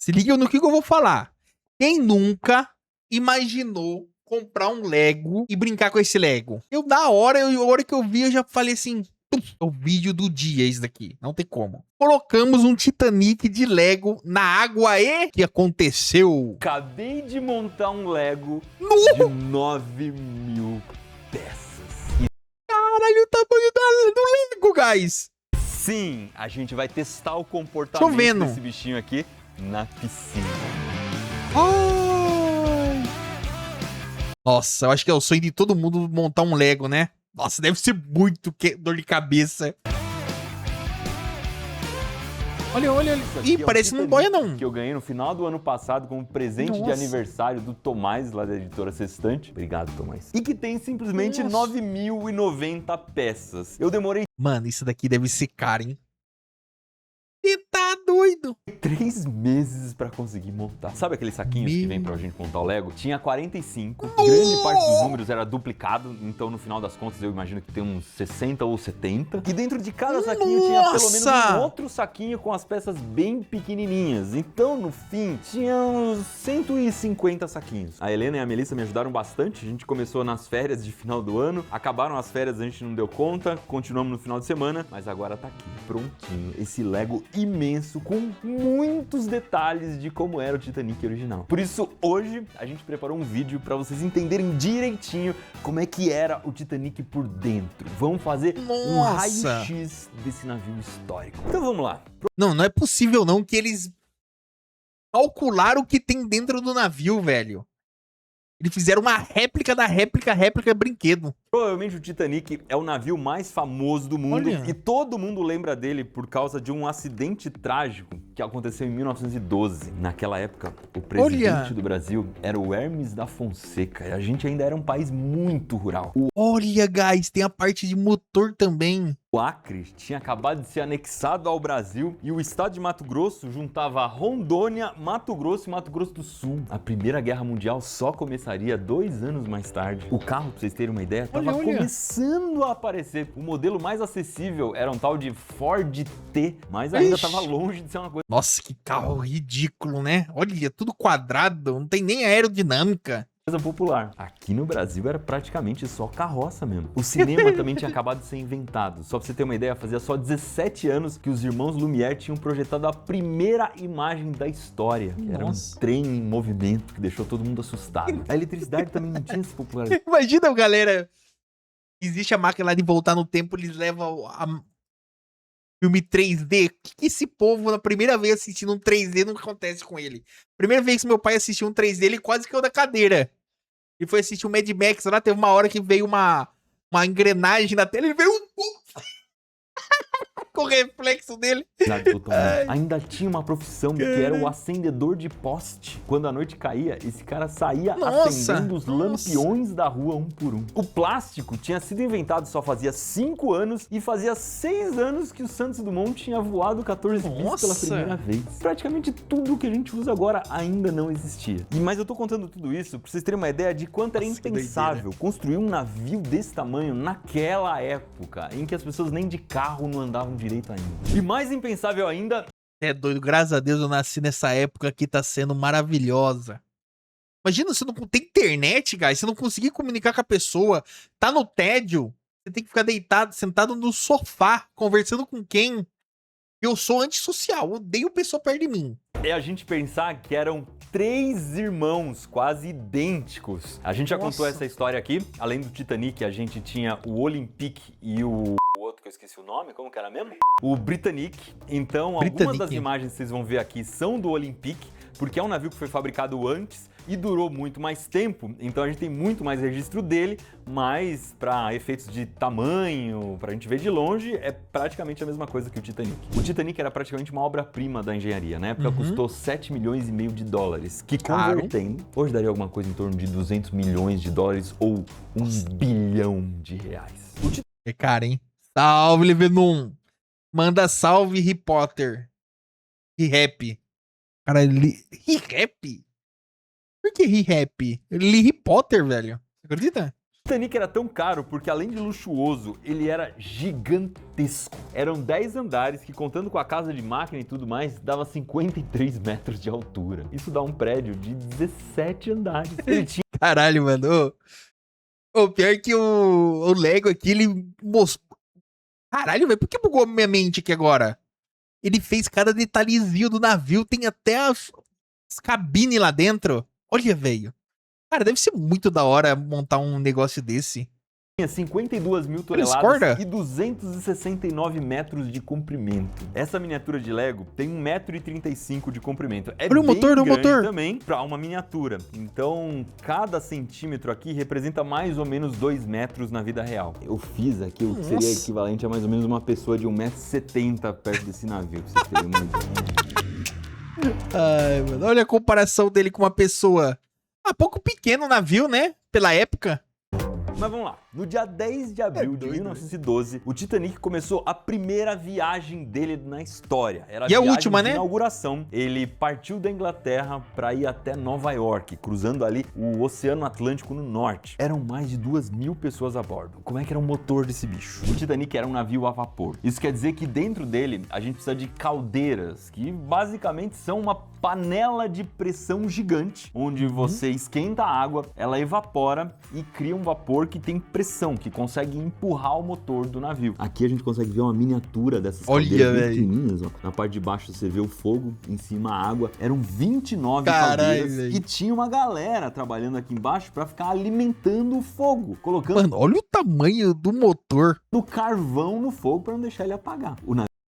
Se liga no que eu vou falar. Quem nunca imaginou comprar um Lego e brincar com esse Lego? A hora que eu vi, eu já falei assim... É o vídeo do dia esse daqui. Não tem como. Colocamos um Titanic de Lego na água e... O que aconteceu? Acabei de montar um Lego de 9.000 peças. Caralho, o tamanho do Lego, guys. Sim, a gente vai testar o comportamento Chovendo. desse bichinho aqui na piscina. Ai. Nossa, eu acho que é o sonho de todo mundo montar um Lego, né? Nossa, deve ser muito dor de cabeça. Olha, olha. Ih, parece que não boia, não. Que eu ganhei no final do ano passado como presente de aniversário do Tomás, lá da editora Sextante. Obrigado, Tomás. E que tem simplesmente 9.090 peças. Eu demorei... Mano, isso daqui deve ser caro, hein? Você tá doido? 3 meses pra conseguir montar. Sabe aqueles saquinhos que vem pra gente montar o Lego? Tinha 45. Grande parte dos números era duplicado, então no final das contas eu imagino que tem uns 60 ou 70. E dentro de cada saquinho tinha pelo menos um outro saquinho com as peças bem pequenininhas. Então no fim tinha uns 150 saquinhos. A Helena e a Melissa me ajudaram bastante. A gente começou nas férias de final do ano. Acabaram as férias, a gente não deu conta. Continuamos no final de semana, mas agora tá aqui, prontinho. Esse Lego imenso com muitos detalhes de como era o Titanic original. Por isso, hoje a gente preparou um vídeo para vocês entenderem direitinho como é que era o Titanic por dentro. Vamos fazer um raio-x desse navio histórico. Então vamos lá. Não é possível não que eles calcularam o que tem dentro do navio, velho. Eles fizeram uma réplica da réplica brinquedo. Provavelmente o Titanic é o navio mais famoso do mundo. E todo mundo lembra dele por causa de um acidente trágico que aconteceu em 1912. Naquela época, o presidente do Brasil era o Hermes da Fonseca e a gente ainda era um país muito rural. Olha, guys, tem a parte de motor também. O Acre tinha acabado de ser anexado ao Brasil e o estado de Mato Grosso juntava Rondônia, Mato Grosso e Mato Grosso do Sul. A Primeira Guerra Mundial só começaria 2 anos mais tarde. O carro, pra vocês terem uma ideia, estava começando a aparecer. O modelo mais acessível era um tal de Ford T, mas ainda estava longe de ser uma coisa... Nossa, que carro ridículo, né? Olha, tudo quadrado, não tem nem aerodinâmica. Popular. Aqui no Brasil era praticamente só carroça mesmo. O cinema também tinha acabado de ser inventado. Só pra você ter uma ideia, fazia só 17 anos que os irmãos Lumière tinham projetado a primeira imagem da história. Que era um trem em movimento que deixou todo mundo assustado. A eletricidade também não tinha se popularizado. Imagina, galera, existe a máquina lá de voltar no tempo, eles levam a filme 3D. O que esse povo, na primeira vez assistindo um 3D, não acontece com ele? Primeira vez que meu pai assistiu um 3D, ele quase caiu da cadeira. Ele foi assistir o Mad Max lá, teve uma hora que veio uma engrenagem na tela, ele veio com o reflexo dele. Ainda tinha uma profissão que era o acendedor de poste. Quando a noite caía, esse cara saía acendendo os lampiões da rua um por um. O plástico tinha sido inventado só fazia 5 anos e fazia 6 anos que o Santos Dumont tinha voado 14 bis pela primeira vez. Praticamente tudo que a gente usa agora ainda não existia. Mas eu tô contando tudo isso pra vocês terem uma ideia de quanto era impensável construir um navio desse tamanho naquela época, em que as pessoas nem de carro não andavam direito ainda. E mais impensável ainda... É doido, graças a Deus eu nasci nessa época que tá sendo maravilhosa. Imagina, você não tem internet, guys, você não conseguir comunicar com a pessoa, tá no tédio, você tem que ficar deitado, sentado no sofá, conversando com quem? Eu sou antissocial, odeio pessoa perto de mim. É a gente pensar que eram 3 irmãos quase idênticos. A gente já contou essa história aqui. Além do Titanic, a gente tinha o Olympique e o outro que eu esqueci o nome, como que era mesmo? O Britannic. Então, algumas das imagens que vocês vão ver aqui são do Olympique, porque é um navio que foi fabricado antes e durou muito mais tempo, então a gente tem muito mais registro dele, mas para efeitos de tamanho, pra gente ver de longe, é praticamente a mesma coisa que o Titanic. O Titanic era praticamente uma obra-prima da engenharia, na época custou 7,5 milhões de dólares, que convertendo, hoje daria alguma coisa em torno de 200 milhões de dólares ou 1 bilhão de reais. É caro, hein? Salve, Levenum! Manda salve, Harry Potter. Rap. Cara, Rap? Por que Rap? Eu li Harry Potter, velho. Você acredita? Titanic era tão caro porque, além de luxuoso, ele era gigantesco. Eram 10 andares que, contando com a casa de máquina e tudo mais, dava 53 metros de altura. Isso dá um prédio de 17 andares. Ele tinha... Caralho, mano. O pior que o Lego aqui, ele mostrou... Caralho, velho, por que bugou minha mente aqui agora? Ele fez cada detalhezinho do navio, tem até as cabines lá dentro. Olha, velho. Cara, deve ser muito da hora montar um negócio desse. Tinha 52 mil toneladas e 269 metros de comprimento. Essa miniatura de Lego tem 1,35 m de comprimento. É olha o motor, bem grande motor também para uma miniatura. Então, cada centímetro aqui representa mais ou menos 2 metros na vida real. Eu fiz aqui o que seria equivalente a mais ou menos uma pessoa de 1,70 m perto desse navio, pra vocês terem uma ideia. Ai, mano. Olha a comparação dele com uma pessoa... pouco pequeno o navio, né? Pela época. Mas vamos lá. No dia 10 de abril de 1912, o Titanic começou a primeira viagem dele na história. Era a última, né? Inauguração. Ele partiu da Inglaterra para ir até Nova York, cruzando ali o Oceano Atlântico no norte. Eram mais de 2.000 pessoas a bordo. Como é que era o motor desse bicho? O Titanic era um navio a vapor. Isso quer dizer que dentro dele a gente precisa de caldeiras, que basicamente são uma panela de pressão gigante, onde você esquenta a água, ela evapora e cria um vapor que tem pressão, que consegue empurrar o motor do navio. Aqui a gente consegue ver uma miniatura dessas caldeiras pequenininhas, ó. Na parte de baixo você vê o fogo, em cima a água. Eram 29 caldeiras e tinha uma galera trabalhando aqui embaixo para ficar alimentando o fogo, colocando... Mano, olha o tamanho do motor. Do carvão no fogo para não deixar ele apagar.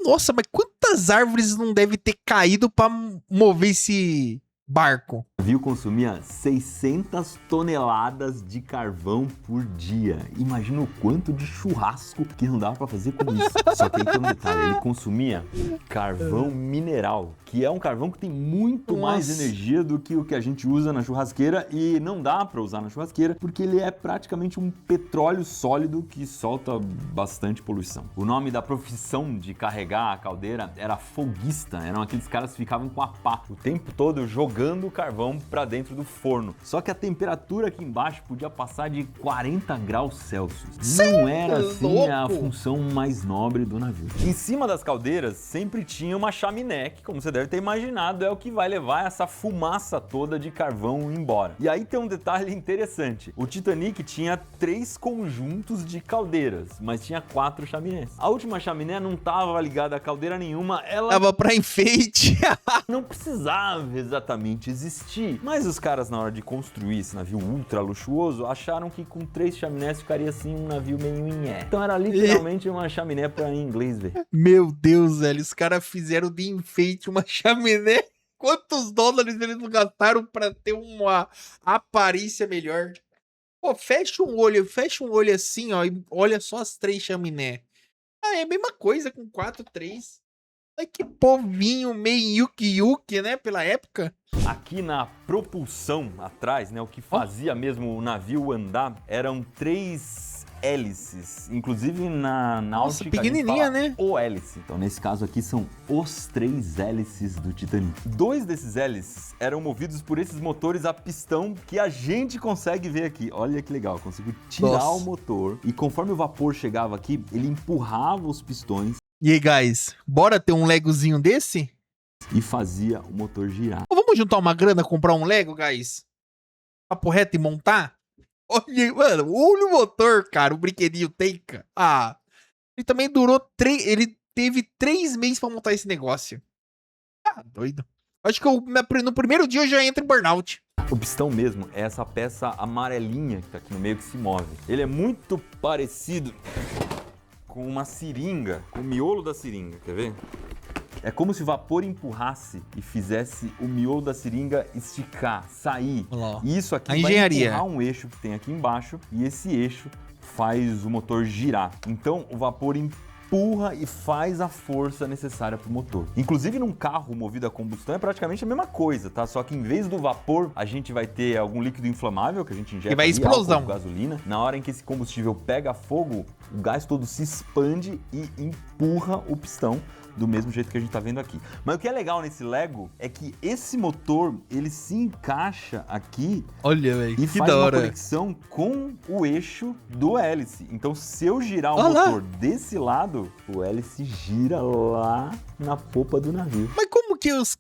Nossa, mas quantas árvores não deve ter caído para mover esse barco? O navio consumia 600 toneladas de carvão por dia. Imagina o quanto de churrasco que não dava pra fazer com isso. Só que aí tem um detalhe, ele consumia carvão mineral, que é um carvão que tem muito mais energia do que o que a gente usa na churrasqueira e não dá pra usar na churrasqueira porque ele é praticamente um petróleo sólido que solta bastante poluição. O nome da profissão de carregar a caldeira era foguista. Eram aqueles caras que ficavam com a pá o tempo todo jogando o carvão para dentro do forno. Só que a temperatura aqui embaixo podia passar de 40 graus Celsius. Não era assim a função mais nobre do navio. Em cima das caldeiras sempre tinha uma chaminé, que, como você deve ter imaginado, é o que vai levar essa fumaça toda de carvão embora. E aí tem um detalhe interessante. O Titanic tinha 3 conjuntos de caldeiras, mas tinha 4 chaminés. A última chaminé não estava ligada a caldeira nenhuma, ela tava para enfeite. Não precisava exatamente existir. Mas os caras, na hora de construir esse navio ultra luxuoso, acharam que com 3 chaminés ficaria assim um navio meio inhé. Então era literalmente uma chaminé pra inglês ver. Meu Deus, velho, os caras fizeram de enfeite uma chaminé. Quantos dólares eles não gastaram pra ter uma aparência melhor? Pô, fecha um olho assim, ó, e olha só as 3 chaminé. É a mesma coisa com 4, 3. Ai, que povinho meio yuki-yuki, né, pela época. Aqui na propulsão atrás, né, o que fazia mesmo o navio andar, eram 3 hélices. Inclusive na náutica pequenininha, né? O hélice. Então nesse caso aqui são os 3 hélices do Titanic. 2 desses hélices eram movidos por esses motores a pistão que a gente consegue ver aqui. Olha que legal, conseguiu tirar o motor e conforme o vapor chegava aqui, ele empurrava os pistões. E aí, guys, bora ter um Legozinho desse? E fazia o motor girar. Vamos juntar uma grana, comprar um Lego, guys? Papo reto e montar? Olha, mano, olha o motor, cara, o brinquedinho tem, cara. Ele também durou ele teve 3 meses pra montar esse negócio. Doido. Acho que no primeiro dia eu já entro em burnout. O pistão mesmo é essa peça amarelinha que tá aqui no meio que se move. Ele é muito parecido com uma seringa, com o miolo da seringa, quer ver? É como se o vapor empurrasse e fizesse o miolo da seringa esticar, sair. Olá. E isso aqui a vai engenharia. empurrar um eixo que tem aqui embaixo e esse eixo faz o motor girar. Então o vapor empurra e faz a força necessária para o motor. Inclusive num carro movido a combustão é praticamente a mesma coisa, tá? Só que em vez do vapor, a gente vai ter algum líquido inflamável que a gente injeta, e vai explosão. Álcool, gasolina. Na hora em que esse combustível pega fogo, o gás todo se expande e empurra o pistão do mesmo jeito que a gente tá vendo aqui. Mas o que é legal nesse Lego é que esse motor, ele se encaixa aqui Olha, velho, e que faz da uma hora. conexão com o eixo do hélice. Então, se eu girar o Olha lá. motor desse lado, o hélice gira lá na popa do navio. Mas como que os...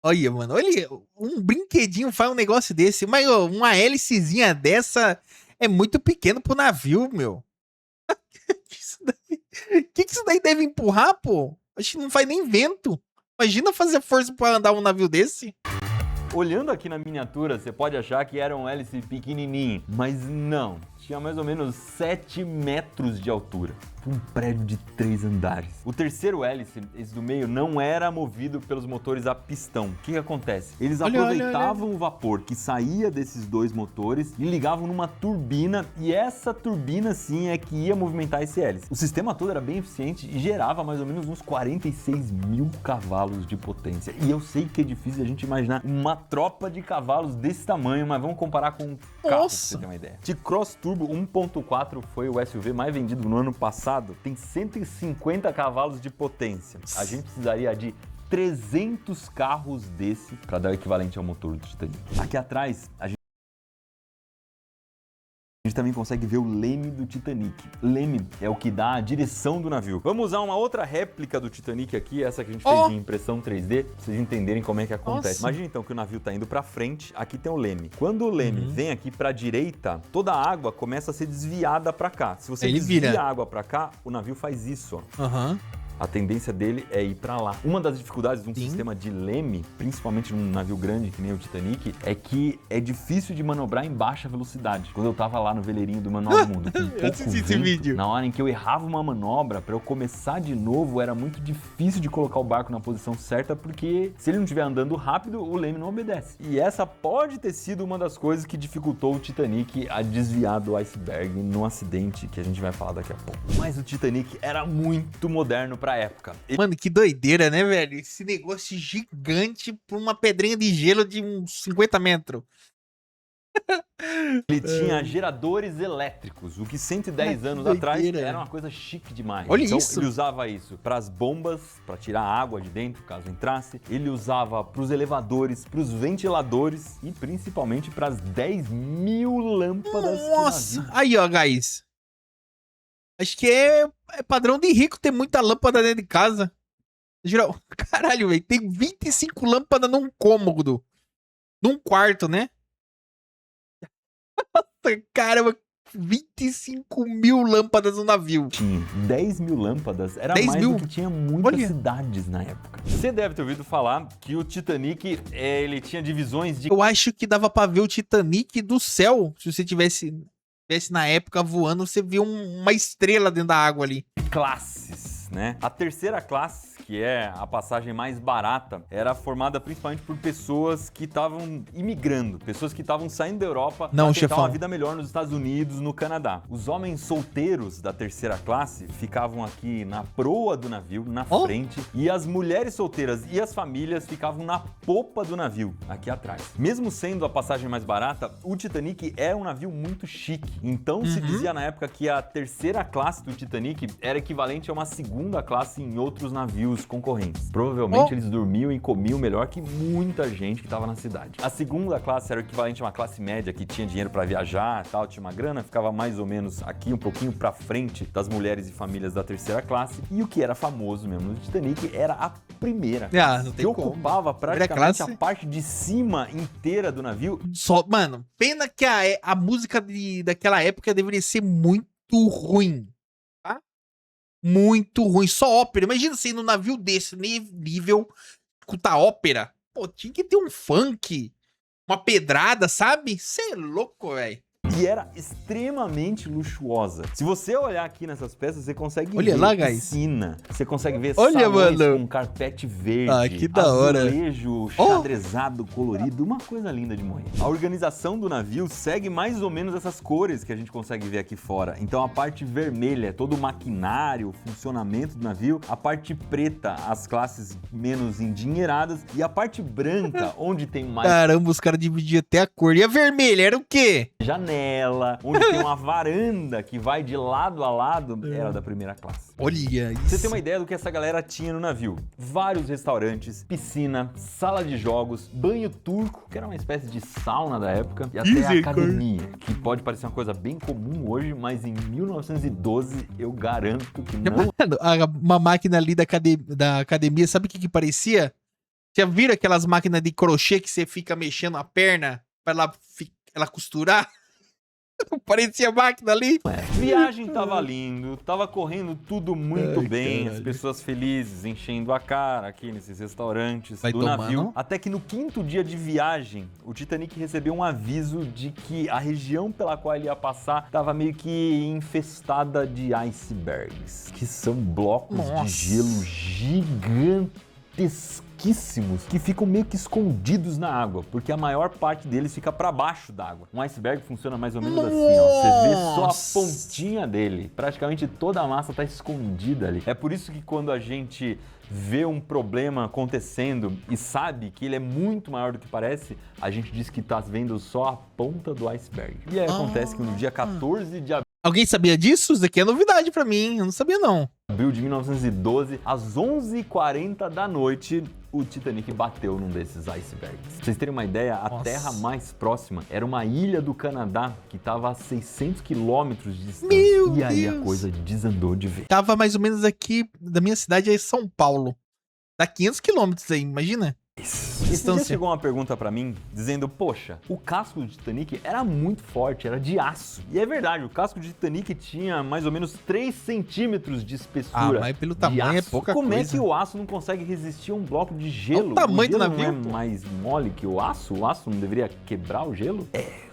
Olha, mano, olha, um brinquedinho faz um negócio desse, mas ó, uma hélicezinha dessa é muito pequeno pro navio, meu. Que isso daí deve empurrar, pô? Acho que não faz nem vento. Imagina fazer força pra andar um navio desse. Olhando aqui na miniatura, você pode achar que era um hélice pequenininho, mas não. Tinha mais ou menos 7 metros de altura. Um prédio de 3 andares. O terceiro hélice, esse do meio, não era movido pelos motores a pistão. O que acontece? Eles aproveitavam o vapor que saía desses dois motores e ligavam numa turbina, e essa turbina sim é que ia movimentar esse hélice. O sistema todo era bem eficiente e gerava mais ou menos uns 46 mil cavalos de potência. E eu sei que é difícil a gente imaginar uma tropa de cavalos desse tamanho, mas vamos comparar com um carro, pra você ter uma ideia. T-Cross Turbo 1.4 foi o SUV mais vendido no ano passado. Tem 150 cavalos de potência. A gente precisaria de 300 carros desse para dar o equivalente ao motor do Titanic. Aqui atrás, a gente também consegue ver o leme do Titanic. Leme é o que dá a direção do navio. Vamos usar uma outra réplica do Titanic aqui, essa que a gente fez em impressão 3D, pra vocês entenderem como é que acontece. Imagina então que o navio tá indo pra frente, aqui tem o leme. Quando o leme vem aqui pra direita, toda a água começa a ser desviada pra cá. Se você desvia a água pra cá, o navio faz isso, ó. A tendência dele é ir pra lá. Uma das dificuldades de um sistema de leme, principalmente num navio grande que nem o Titanic, é que é difícil de manobrar em baixa velocidade. Quando eu tava lá no veleirinho do Manual do Mundo, com pouco vento, na hora em que eu errava uma manobra, pra eu começar de novo, era muito difícil de colocar o barco na posição certa, porque se ele não estiver andando rápido, o leme não obedece. E essa pode ter sido uma das coisas que dificultou o Titanic a desviar do iceberg num acidente que a gente vai falar daqui a pouco. Mas o Titanic era muito moderno pra época. Mano, que doideira, né, velho? Esse negócio gigante por uma pedrinha de gelo de uns 50 metros. Ele tinha geradores elétricos, o que 110 anos atrás era uma coisa chique demais. Olha então, isso. Ele usava isso para as bombas, para tirar a água de dentro, caso entrasse. Ele usava para os elevadores, para os ventiladores e principalmente para as 10 mil lâmpadas. Nossa! Aí, ó, guys. Acho que é padrão de rico ter muita lâmpada dentro de casa. Geral, caralho, velho. Tem 25 lâmpadas num cômodo. Num quarto, né? Nossa, caramba. 25 mil lâmpadas no navio. Tinha 10 mil lâmpadas. Era 10 mais mil? do que tinha muitas cidades na época. Você deve ter ouvido falar que o Titanic, ele tinha divisões de... Eu acho que dava pra ver o Titanic do céu. Se você tivesse na época voando, você via uma estrela dentro da água ali. Classes, né? A terceira classe, que é a passagem mais barata, era formada principalmente por pessoas que estavam imigrando, pessoas que estavam saindo da Europa para tentar uma vida melhor nos Estados Unidos, no Canadá. Os homens solteiros da terceira classe ficavam aqui na proa do navio, na frente, e as mulheres solteiras e as famílias ficavam na popa do navio, aqui atrás. Mesmo sendo a passagem mais barata, o Titanic é um navio muito chique. Então se dizia na época que a terceira classe do Titanic era equivalente a uma segunda classe em outros navios concorrentes. Provavelmente eles dormiam e comiam melhor que muita gente que estava na cidade. A segunda classe era o equivalente a uma classe média que tinha dinheiro para viajar, tal, tinha uma grana, ficava mais ou menos aqui um pouquinho para frente das mulheres e famílias da terceira classe. E o que era famoso mesmo no Titanic era a primeira classe, que ocupava praticamente a parte de cima inteira do navio. Mano, pena que a música daquela época deveria ser muito ruim. Muito ruim, só ópera. Imagina você ir num navio desse nível, escutar ópera. Pô, tinha que ter um funk, uma pedrada, sabe? Você é louco, velho. E era extremamente luxuosa. Se você olhar aqui nessas peças, você consegue ver lá, piscina, você consegue ver salões com carpete verde, que da hora. Azulejo xadrezado, colorido, uma coisa linda de morrer. A organização do navio segue mais ou menos essas cores que a gente consegue ver aqui fora. Então a parte vermelha é todo o maquinário, o funcionamento do navio, a parte preta, as classes menos endinheiradas, e a parte branca, onde tem mais... Caramba, os caras dividiam até a cor. E a vermelha era o quê? Janela. janela, onde tem uma varanda que vai de lado a lado, era da primeira classe. Olha isso. Você tem uma ideia do que essa galera tinha no navio? Vários restaurantes, piscina, sala de jogos, banho turco, que era uma espécie de sauna da época, e até a academia, que pode parecer uma coisa bem comum hoje, mas em 1912 eu garanto que não. Uma máquina ali da academia, sabe o que parecia? Já viram aquelas máquinas de crochê que você fica mexendo a perna pra ela costurar? Parecia máquina ali. Viagem tava lindo, tava correndo tudo muito bem, caralho. as pessoas felizes, enchendo a cara aqui nesses restaurantes Vai do tomando. navio. Até que no 5º dia de viagem, o Titanic recebeu um aviso de que a região pela qual ele ia passar estava meio que infestada de icebergs, que são blocos de gelo gigantescos que ficam meio que escondidos na água, porque a maior parte deles fica para baixo d'água. Um iceberg funciona mais ou menos assim, ó. Você vê só a pontinha dele. Praticamente toda a massa tá escondida ali. É por isso que quando a gente vê um problema acontecendo e sabe que ele é muito maior do que parece, a gente diz que tá vendo só a ponta do iceberg. E aí acontece que no dia 14 de Alguém sabia disso? Isso daqui é novidade pra mim, eu não sabia não. abril de 1912, às 11h40 da noite, o Titanic bateu num desses icebergs. Pra vocês terem uma ideia, a terra mais próxima era uma ilha do Canadá que estava a 600 quilômetros de distância. E aí a coisa desandou de vez. Tava mais ou menos aqui, da minha cidade, é São Paulo. Dá 500 quilômetros aí, imagina. Esse dia chegou uma pergunta pra mim, dizendo, poxa, o casco do Titanic era muito forte, era de aço. E é verdade, o casco do Titanic tinha mais ou menos 3 centímetros de espessura. Mas pelo tamanho é pouca coisa. Como é que o aço não consegue resistir a um bloco de gelo? O tamanho do navio, não é mais mole que o aço? O aço não deveria quebrar o gelo?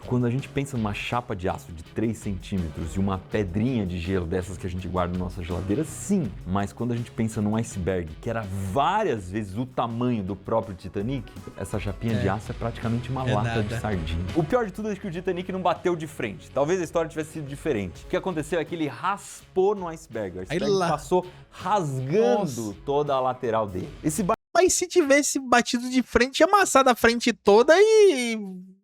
Quando a gente pensa numa chapa de aço de 3 centímetros e uma pedrinha de gelo dessas que a gente guarda na nossa geladeira, sim. Mas quando a gente pensa num iceberg, que era várias vezes o tamanho do próprio Titanic, essa chapinha de aço é praticamente uma lata de sardinha. O pior de tudo é que o Titanic não bateu de frente. Talvez a história tivesse sido diferente. O que aconteceu é que ele raspou no iceberg. O iceberg passou rasgando toda a lateral dele. Mas se tivesse batido de frente, ia amassado a frente toda e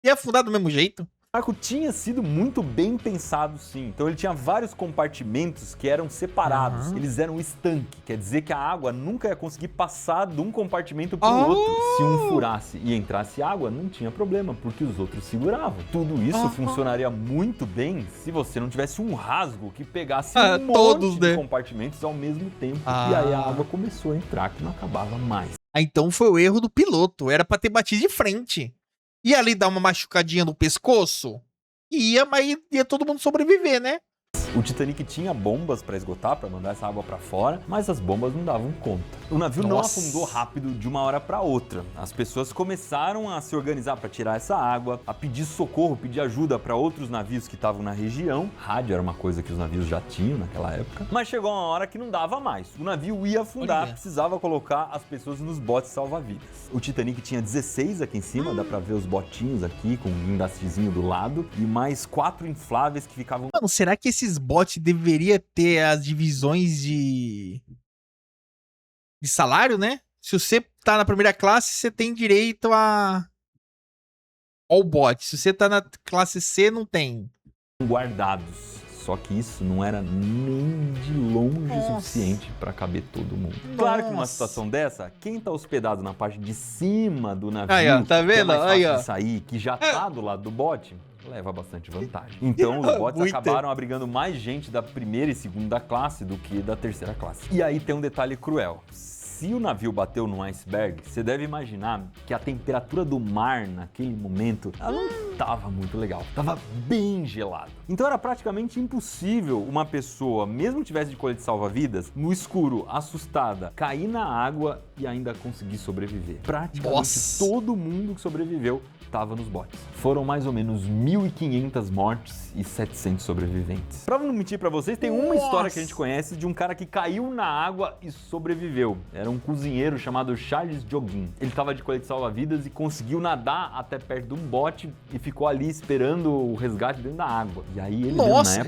ia afundar do mesmo jeito. O barco tinha sido muito bem pensado, sim. Então ele tinha vários compartimentos que eram separados. Eles eram estanque, quer dizer que a água nunca ia conseguir passar de um compartimento para o outro. Se um furasse e entrasse água, não tinha problema, porque os outros seguravam. Tudo isso funcionaria muito bem se você não tivesse um rasgo que pegasse um monte de compartimentos ao mesmo tempo. E aí a água começou a entrar, que não acabava mais. Então foi o erro do piloto, era pra ter batido de frente. Ia ali dar uma machucadinha no pescoço, mas ia todo mundo sobreviver, né? O Titanic tinha bombas para esgotar, para mandar essa água para fora, mas as bombas não davam conta. O navio não afundou rápido de uma hora para outra. As pessoas começaram a se organizar para tirar essa água, a pedir socorro, pedir ajuda para outros navios que estavam na região. Rádio era uma coisa que os navios já tinham naquela época. Mas chegou uma hora que não dava mais. O navio ia afundar, precisava colocar as pessoas nos botes salva-vidas. O Titanic tinha 16 aqui em cima, dá para ver os botinhos aqui com um guindastezinho do lado e mais 4 infláveis que ficavam... Mano, será que esses bots deveria ter as divisões de salário, né? Se você tá na primeira classe, você tem direito ao bot. Se você tá na classe C, não tem. Guardados. Só que isso não era nem de longe o suficiente para caber todo mundo. Claro que numa situação dessa, quem tá hospedado na parte de cima do navio, aí, ó, tá vendo? Que é mais fácil de sair, que já tá do lado do bote, leva bastante vantagem. Então os botes acabaram abrigando mais gente da primeira e segunda classe do que da terceira classe. E aí tem um detalhe cruel. Se o navio bateu num iceberg, você deve imaginar que a temperatura do mar naquele momento, ela não estava muito legal, estava bem gelado. Então era praticamente impossível uma pessoa, mesmo que tivesse de colete salva-vidas, no escuro, assustada, cair na água e ainda conseguir sobreviver. Praticamente todo mundo que sobreviveu estava nos botes. Foram mais ou menos 1.500 mortes e 700 sobreviventes. Pra não mentir pra vocês, tem uma história que a gente conhece de um cara que caiu na água e sobreviveu. Era um cozinheiro chamado Charles Joguin. Ele estava de colete salva-vidas e conseguiu nadar até perto de um bote e ficou ali esperando o resgate dentro da água. E aí ele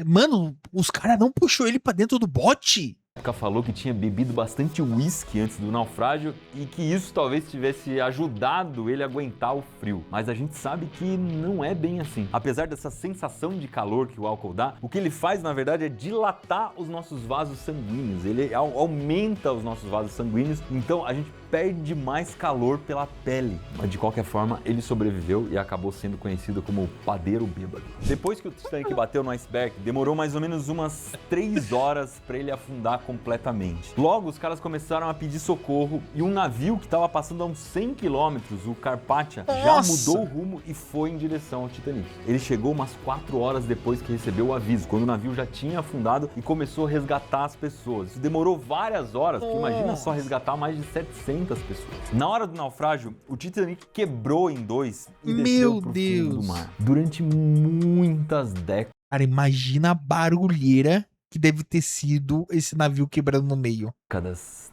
mano, os caras não puxou ele pra dentro do bote? falou que tinha bebido bastante uísque antes do naufrágio e que isso talvez tivesse ajudado ele a aguentar o frio. Mas a gente sabe que não é bem assim. Apesar dessa sensação de calor que o álcool dá, o que ele faz, na verdade, é dilatar os nossos vasos sanguíneos. Ele aumenta os nossos vasos sanguíneos, então a gente perde mais calor pela pele. Mas de qualquer forma, ele sobreviveu e acabou sendo conhecido como o padeiro bêbado. Depois que o Titanic bateu no iceberg, demorou mais ou menos umas 3 horas para ele afundar completamente. Logo, os caras começaram a pedir socorro e um navio que estava passando a uns 100 quilômetros, o Carpathia, já mudou o rumo e foi em direção ao Titanic. Ele chegou umas 4 horas depois que recebeu o aviso, quando o navio já tinha afundado e começou a resgatar as pessoas. Isso demorou várias horas, porque imagina só resgatar mais de 700 pessoas. Na hora do naufrágio, o Titanic quebrou em 2 e desceu pro fundo do mar. Durante muitas décadas. Cara, imagina a barulheira que deve ter sido esse navio quebrando no meio.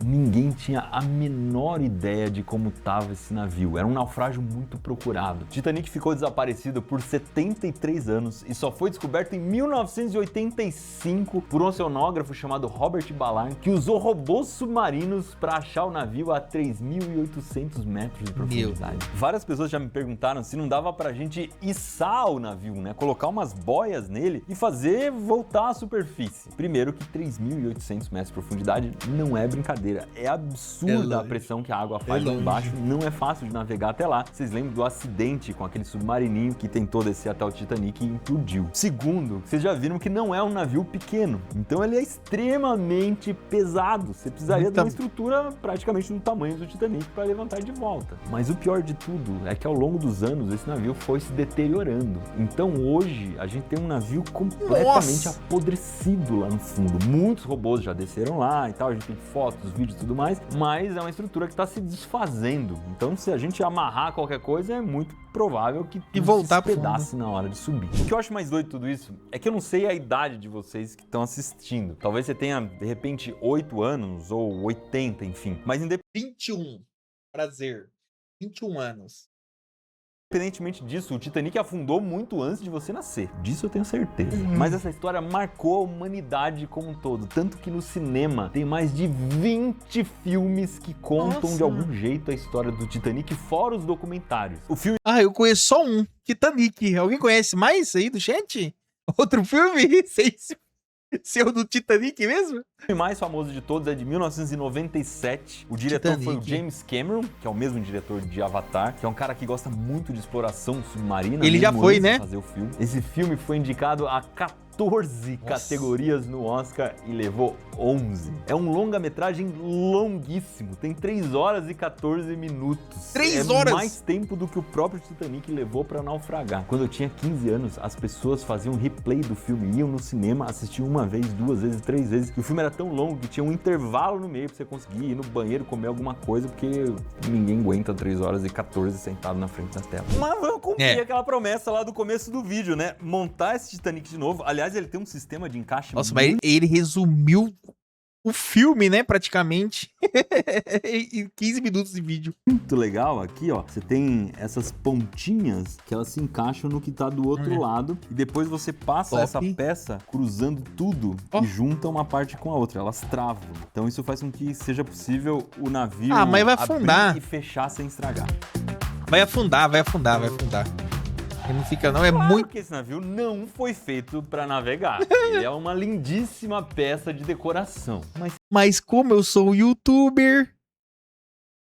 Ninguém tinha a menor ideia de como estava esse navio. Era um naufrágio muito procurado. O Titanic ficou desaparecido por 73 anos e só foi descoberto em 1985 por um oceanógrafo chamado Robert Ballard, que usou robôs submarinos para achar o navio a 3.800 metros de profundidade. Várias pessoas já me perguntaram se não dava pra gente içar o navio, né? Colocar umas boias nele e fazer voltar à superfície. Primeiro que 3.800 metros de profundidade não é brincadeira. É absurda a pressão que a água faz lá embaixo. Não é fácil de navegar até lá. Vocês lembram do acidente com aquele submarininho que tentou descer até o Titanic e implodiu. Segundo, vocês já viram que não é um navio pequeno. Então ele é extremamente pesado. Você precisaria de uma estrutura praticamente do tamanho do Titanic para levantar de volta. Mas o pior de tudo é que ao longo dos anos esse navio foi se deteriorando. Então hoje a gente tem um navio completamente apodrecido lá no fundo. Muitos robôs já desceram lá e tal, a gente tem fotos, vídeos e tudo mais, mas é uma estrutura que está se desfazendo. Então, se a gente amarrar qualquer coisa, é muito provável que voltar se pedace na hora de subir. O que eu acho mais doido de tudo isso é que eu não sei a idade de vocês que estão assistindo. Talvez você tenha, de repente, 8 anos ou 80, enfim. Mas 21. Prazer. 21 anos. Independentemente disso, o Titanic afundou muito antes de você nascer. Disso eu tenho certeza. Mas essa história marcou a humanidade como um todo. Tanto que no cinema tem mais de 20 filmes que contam de algum jeito a história do Titanic, fora os documentários. O filme... eu conheço só um. Titanic. Alguém conhece mais aí do chat? Outro filme? Seu do Titanic mesmo? O filme mais famoso de todos é de 1997. O diretor foi o James Cameron, que é o mesmo diretor de Avatar, que é um cara que gosta muito de exploração submarina. Ele já foi, né? Fazer o filme. Esse filme foi indicado a 14 categorias no Oscar e levou 11. É um longa-metragem longuíssimo, tem 3 horas e 14 minutos. 3 horas? É mais tempo do que o próprio Titanic levou para naufragar. Quando eu tinha 15 anos, as pessoas faziam replay do filme, iam no cinema, assistiam uma vez, 2 vezes, 3 vezes, e o filme era tão longo que tinha um intervalo no meio pra você conseguir ir no banheiro comer alguma coisa, porque ninguém aguenta 3 horas e 14 sentado na frente da tela. Mas vamos cumprir aquela promessa lá do começo do vídeo, né? Montar esse Titanic de novo. Aliás, ele tem um sistema de encaixe. Nossa, mas ele resumiu o filme, né, praticamente, em 15 minutos de vídeo. Muito legal aqui, ó. Você tem essas pontinhas que elas se encaixam no que tá do outro lado. E depois você passa essa peça cruzando tudo e junta uma parte com a outra. Elas travam. Então isso faz com que seja possível o navio mas vai afundar. Abrir e fechar sem estragar. Vai afundar. Não fica não, é claro muito... que esse navio não foi feito para navegar. Ele é uma lindíssima peça de decoração. Mas como eu sou um youtuber,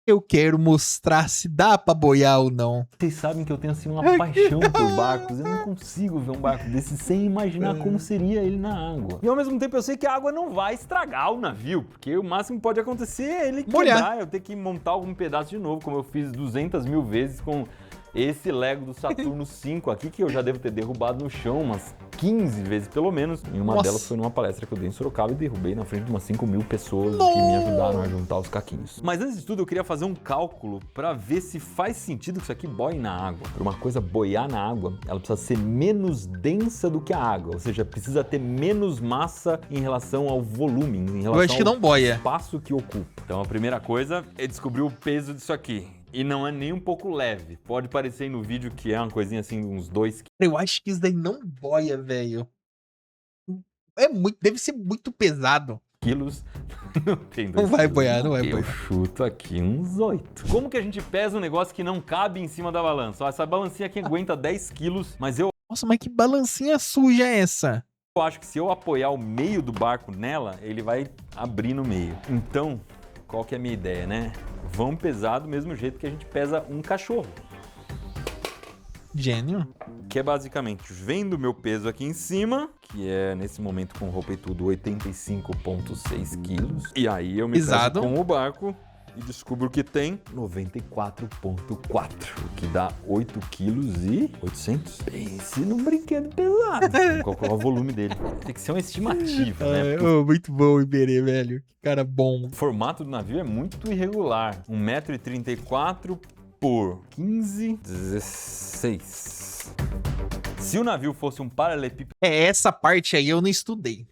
eu quero mostrar se dá pra boiar ou não. Vocês sabem que eu tenho assim uma paixão por barcos. Eu não consigo ver um barco desse sem imaginar como seria ele na água. E ao mesmo tempo eu sei que a água não vai estragar o navio, porque o máximo que pode acontecer é ele quebrar, eu ter que montar algum pedaço de novo, como eu fiz 200 mil vezes com esse Lego do Saturno 5 aqui, que eu já devo ter derrubado no chão umas 15 vezes pelo menos. E uma delas foi numa palestra que eu dei em Sorocaba e derrubei na frente de umas 5.000 pessoas que me ajudaram a juntar os caquinhos. Mas antes de tudo, eu queria fazer um cálculo para ver se faz sentido que isso aqui boie na água. Para uma coisa boiar na água, ela precisa ser menos densa do que a água, ou seja, precisa ter menos massa em relação ao volume, em relação eu acho que não boia. ao espaço que ocupa. Então a primeira coisa é descobrir o peso disso aqui. E não é nem um pouco leve. Pode parecer aí no vídeo que é uma coisinha assim, uns 2 quilos. Eu acho que isso daí não boia, velho. Deve ser muito pesado. quilos. Não tem 2 Não vai quilos, boiar, não vai Eu boiar. chuto aqui uns 8. Como que a gente pesa um negócio que não cabe em cima da balança? Ó, essa balancinha aqui aguenta 10 quilos, mas eu Nossa, mas que balancinha suja é essa? acho que se eu apoiar o meio do barco nela, ele vai abrir no meio. Então, qual que é a minha ideia, né? Vamos pesar do mesmo jeito que a gente pesa um cachorro. Gênio. Que é basicamente, vendo o meu peso aqui em cima, que é nesse momento com roupa e tudo 85,6 quilos. E aí eu me Pesado. peso com o barco e descubro que tem 94,4, o que dá 8 quilos e 800. Pense num brinquedo pesado. Vamos calcular o volume dele. Tem que ser uma estimativa, né? Porque Muito bom o Iberê, velho. Que cara bom. o formato do navio é muito irregular. 1,34 m por 15, 16. Se o navio fosse um paralelepípedo, Essa parte aí eu não estudei.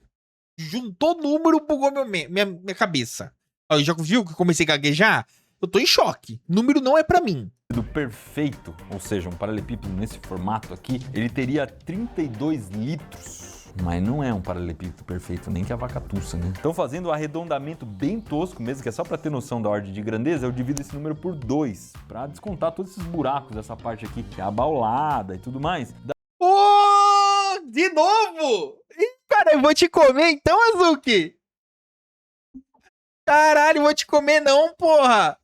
Juntou número, bugou minha cabeça. Ó, já viu que eu comecei a gaguejar? Eu tô em choque. Número não é pra mim. perfeito, ou seja, um paralelepípedo nesse formato aqui, ele teria 32 litros. Mas não é um paralelepípedo perfeito, nem que a vaca tussa, né? Então, fazendo o arredondamento bem tosco mesmo, que é só para ter noção da ordem de grandeza, eu divido esse número por 2, para descontar todos esses buracos dessa parte aqui, que é abaulada e tudo mais. Ô, de novo! Ih, cara, eu vou te comer então, Azuki! Caralho, vou te comer não, porra!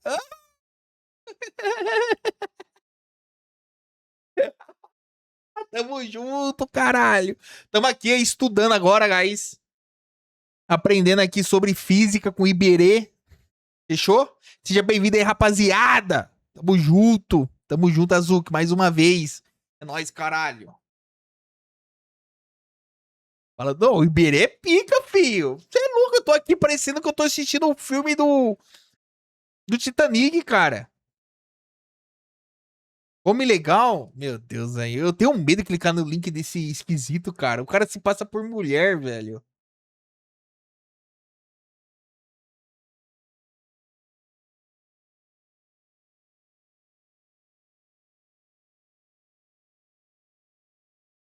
Tamo junto, caralho! Tamo aqui estudando agora, guys. Aprendendo aqui sobre física com Iberê. Fechou? Seja bem-vindo aí, rapaziada! Tamo junto! Tamo junto, Azuki, mais uma vez. É nóis, caralho. Fala, não, o Iberê é pica, filho. Você é louco, eu tô aqui parecendo que eu tô assistindo o filme do Titanic, cara. Homem legal? Meu Deus, aí. Eu tenho medo de clicar no link desse esquisito, cara. O cara se passa por mulher, velho.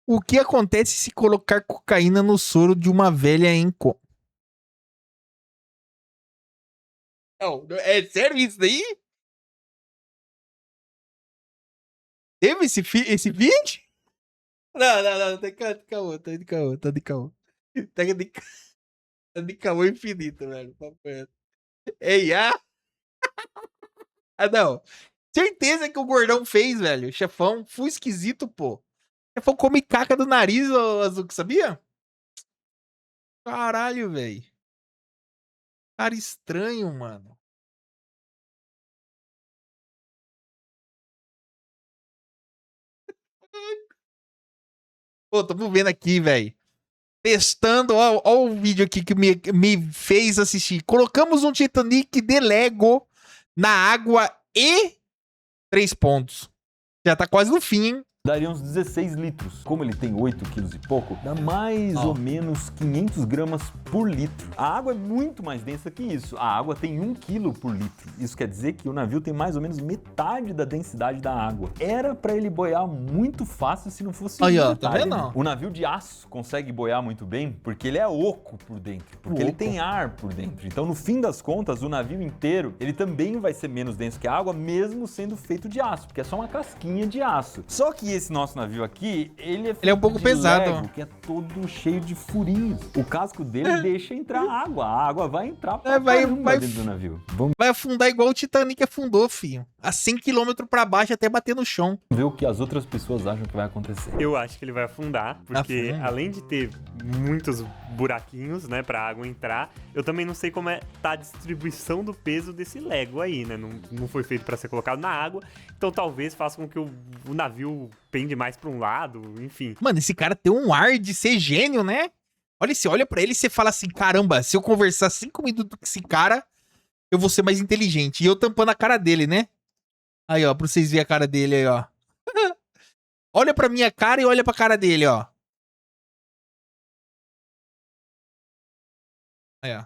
O que acontece se colocar cocaína no soro de uma velha em Não, é sério isso daí? Teve esse vídeo? Não, tá de caô, tá de caô, tá de caô. Tá de, tá de caô infinito, velho. Papo reto. Ei, não. Certeza que o gordão fez, velho. Chefão, fui esquisito, pô. Chefão come caca do nariz, ô Azuki, sabia? Caralho, velho. Cara estranho, mano. Pô, tamo vendo aqui, velho. Testando, ó o vídeo aqui que me fez assistir. Colocamos um Titanic de Lego na água e 3 pontos. Já tá quase no fim, hein? Daria uns 16 litros. Como ele tem 8 quilos e pouco, dá mais ou menos 500 gramas por litro. A água é muito mais densa que isso. A água tem 1 quilo por litro. Isso quer dizer que o navio tem mais ou menos metade da densidade da água. Era para ele boiar muito fácil se não fosse Aí, um ó, tá detalhe. vendo? O navio de aço consegue boiar muito bem porque ele é oco por dentro, porque ele Oco. tem ar por dentro. Então, no fim das contas, o navio inteiro, ele também vai ser menos denso que a água, mesmo sendo feito de aço, porque é só uma casquinha de aço. Só que esse nosso navio aqui, ele é um pouco de pesado. Lego, que é todo cheio de furinhos. O casco dele deixa entrar água. A água vai entrar pra vai dentro do navio. Vamos Vai afundar igual o Titanic afundou, filho. A 100 km pra baixo até bater no chão. ver o que as outras pessoas acham que vai acontecer. Eu acho que ele vai afundar, porque Afunda. além de ter muitos buraquinhos, né, pra água entrar, eu também não sei como tá a distribuição do peso desse Lego aí, né? Não foi feito pra ser colocado na água, então talvez faça com que o navio pende mais pra um lado, enfim. Mano, esse cara tem um ar de ser gênio, né? Olha, você olha pra ele e você fala assim, caramba, se eu conversar 5 minutos com esse cara, eu vou ser mais inteligente. E eu tampando a cara dele, né? Aí, ó, pra vocês verem a cara dele aí, ó. Olha pra minha cara e olha pra cara dele, ó. Aí, ó.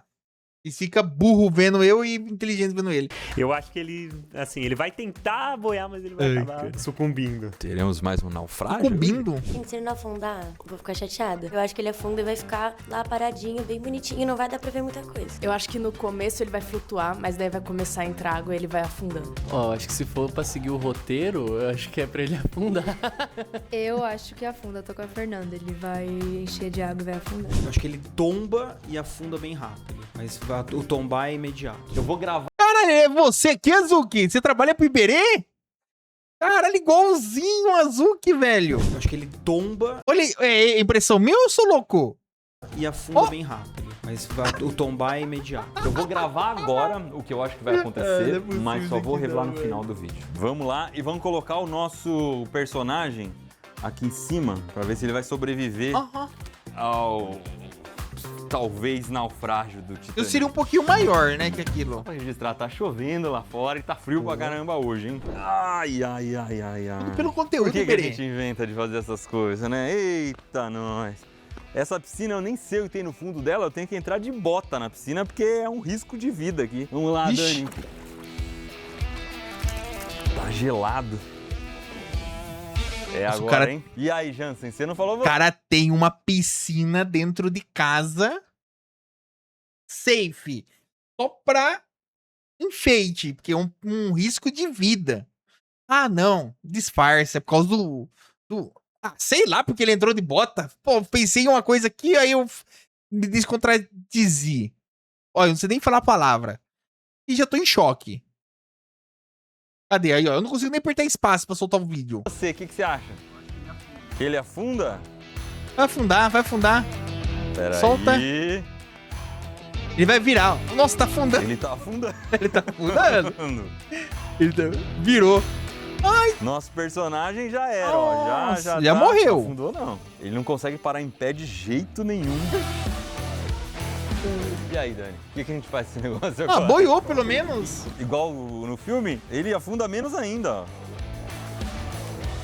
E fica burro vendo eu e inteligente vendo ele. Eu acho que ele, assim, ele vai tentar boiar, mas ele vai acabar sucumbindo. Teremos mais um naufrágio? Combinando. Gente, se ele não afundar, eu vou ficar chateada. Eu acho que ele afunda e vai ficar lá paradinho, bem bonitinho, e não vai dar pra ver muita coisa. Eu acho que no começo ele vai flutuar, mas daí vai começar a entrar água e ele vai afundando. Ó, acho que se for pra seguir o roteiro, eu acho que é pra ele afundar. Eu acho que afunda, tô com a Fernanda. Ele vai encher de água e vai afundar. Eu acho que ele tomba e afunda bem rápido. Mas o tombar é imediato. Eu vou gravar. Caralho, é você aqui, Azuki? Você trabalha pro Iberê? Caralho, igualzinho o Azuki, velho. Eu acho que ele tomba Olha, é impressão minha ou eu sou louco? e afunda bem rápido. Mas o tombar é imediato. Eu vou gravar agora o que eu acho que vai acontecer, mas só vou revelar no final do vídeo. Vamos lá e vamos colocar o nosso personagem aqui em cima pra ver se ele vai sobreviver ao talvez naufrágio do Titanic. Eu seria um pouquinho maior, né, que aquilo. Pra registrar, tá chovendo lá fora e tá frio pra caramba hoje, hein? Ai, ai, ai, ai, ai. Pelo conteúdo, Por que a Iberê. gente inventa de fazer essas coisas, né? Eita, nós. Essa piscina eu nem sei o que tem no fundo dela, eu tenho que entrar de bota na piscina porque é um risco de vida aqui. Vamos lá, Ixi. Dani. Tá gelado. É Nossa, o agora, cara- hein? E aí, Jansen, você não falou... O cara tem uma piscina dentro de casa safe. Só pra enfeite, porque é um risco de vida. Ah, não. Disfarça. É por causa do... Ah, sei lá, porque ele entrou de bota. Pô, pensei em uma coisa aqui, aí eu me descontradizir. Olha, eu não sei nem falar a palavra. E já tô em choque. Cadê? Aí, ó. Eu não consigo nem apertar espaço pra soltar o vídeo. Você, o que você acha? Que ele afunda? Vai afundar, vai afundar. Pera Solta. aí. Ele vai virar. Nossa, tá afundando. Ele tá afundando. Ele tá afundando. Ele tá... Virou. Nosso personagem já era, ó. Nossa, tá- já morreu. Não afundou, não. Ele não consegue parar em pé de jeito nenhum. E aí, Dani? O que a gente faz com esse negócio Ah, agora? boiou pelo menos. Igual no filme, ele afunda menos ainda, ó.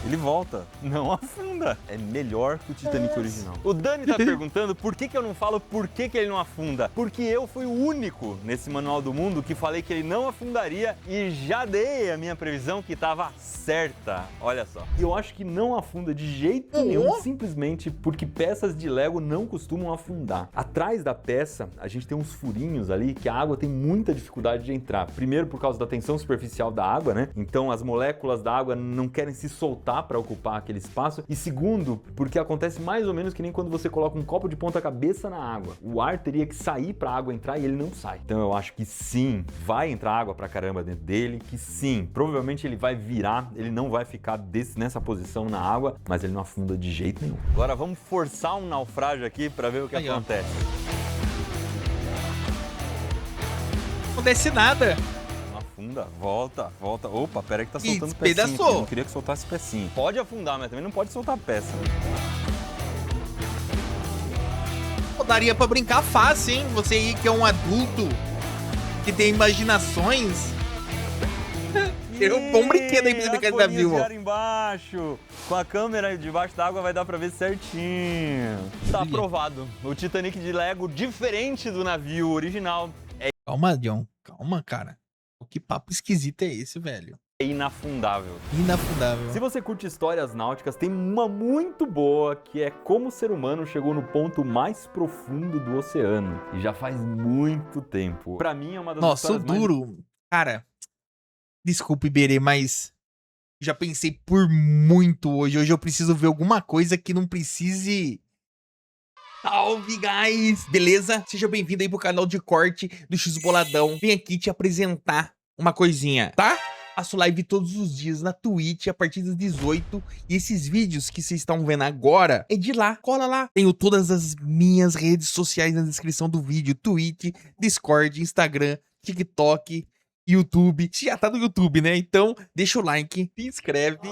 Ele volta. Não afunda. É melhor que o Titanic original. O Dani tá perguntando por que eu não falo por que ele não afunda. Porque eu fui o único nesse Manual do Mundo que falei que ele não afundaria e já dei a minha previsão que tava certa. Olha só. Eu acho que não afunda de jeito nenhum, simplesmente porque peças de Lego não costumam afundar. Atrás da peça, a gente tem uns furinhos ali que a água tem muita dificuldade de entrar. Primeiro, por causa da tensão superficial da água, né? Então, as moléculas da água não querem se soltar para ocupar aquele espaço. E segundo, porque acontece mais ou menos que nem quando você coloca um copo de ponta cabeça na água. O ar teria que sair para a água entrar e ele não sai. Então, eu acho que sim, vai entrar água pra caramba dentro dele, que sim, provavelmente ele vai virar, ele não vai ficar nessa posição na água, mas ele não afunda de jeito nenhum. Agora vamos forçar um naufrágio aqui para ver o que Aí, ó. acontece. Não acontece nada. Afunda, volta. Opa, pera aí que tá Ih, soltando pecinha. despedaçou. Aqui. Eu não queria que soltasse pecinha. Pode afundar, mas também não pode soltar peça. Pô, daria pra brincar fácil, hein? Você aí que é um adulto, que tem imaginações. É um bom brinquedo aí pra você brincar de navio, ó. Embaixo. Com a câmera debaixo da água vai dar pra ver certinho. Tá Olha. aprovado. O Titanic de Lego, diferente do navio original, Calma, John. Calma, cara. Que papo esquisito é esse, velho? é inafundável. Inafundável. Se você curte histórias náuticas, tem uma muito boa que é como o ser humano chegou no ponto mais profundo do oceano. E já faz muito tempo. Pra mim é uma das Nossa, o histórias mais... duro. Cara, desculpa, Iberê, mas já pensei por muito hoje. Hoje eu preciso ver alguma coisa que não precise. Salve, guys! Beleza? Seja bem-vindo aí pro canal de corte do X Boladão. Vim aqui te apresentar uma coisinha, tá? Faço live todos os dias na Twitch a partir das 18. E esses vídeos que vocês estão vendo agora é de lá. Cola lá. Tenho todas as minhas redes sociais na descrição do vídeo. Twitch, Discord, Instagram, TikTok, YouTube. Você já tá no YouTube, né? Então deixa o like, se inscreve